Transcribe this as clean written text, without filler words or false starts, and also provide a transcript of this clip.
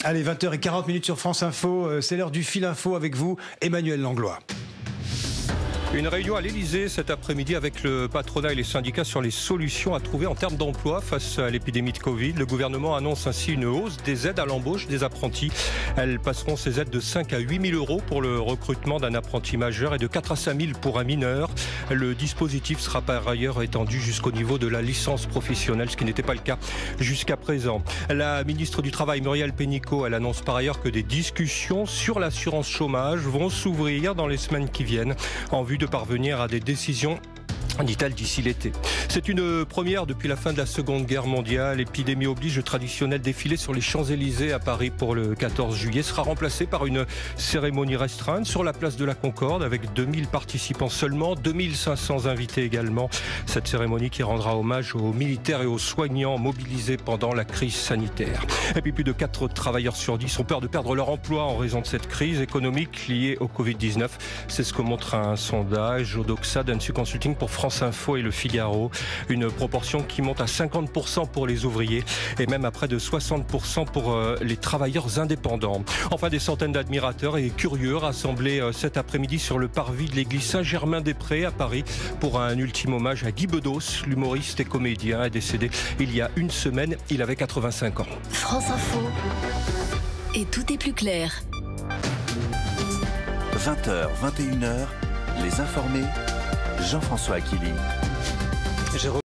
Allez, 20h40 sur France Info, c'est l'heure du fil info avec vous, Emmanuel Langlois. Une réunion à l'Elysée cet après-midi avec le patronat et les syndicats sur les solutions à trouver en termes d'emploi face à l'épidémie de Covid. Le gouvernement annonce ainsi une hausse des aides à l'embauche des apprentis. Elles passeront ces aides de 5 à 8 000 euros pour le recrutement d'un apprenti majeur et de 4 à 5 000 pour un mineur. Le dispositif sera par ailleurs étendu jusqu'au niveau de la licence professionnelle, ce qui n'était pas le cas jusqu'à présent. La ministre du Travail, Muriel Pénicaud, elle annonce par ailleurs que des discussions sur l'assurance chômage vont s'ouvrir dans les semaines qui viennent en vue de parvenir à des décisions, dit-elle, d'ici l'été. C'est une première depuis la fin de la Seconde Guerre mondiale. L'épidémie oblige. Le traditionnel défilé sur les Champs-Élysées à Paris pour le 14 juillet sera remplacé par une cérémonie restreinte sur la place de la Concorde avec 2000 participants seulement, 2500 invités également. Cette cérémonie qui rendra hommage aux militaires et aux soignants mobilisés pendant la crise sanitaire. Et puis plus de 4 travailleurs sur 10 ont peur de perdre leur emploi en raison de cette crise économique liée au Covid-19. C'est ce que montre un sondage Odoxa d'Ansu Consulting pour France Info et Le Figaro. Une proportion qui monte à 50% pour les ouvriers et même à près de 60% pour les travailleurs indépendants. Enfin, des centaines d'admirateurs et curieux rassemblés cet après-midi sur le parvis de l'église Saint-Germain-des-Prés à Paris pour un ultime hommage à Guy Bedos. L'humoriste et comédien est décédé il y a une semaine. Il avait 85 ans. France Info. Et tout est plus clair. 20h, 21h, les informés, Jean-François Akili.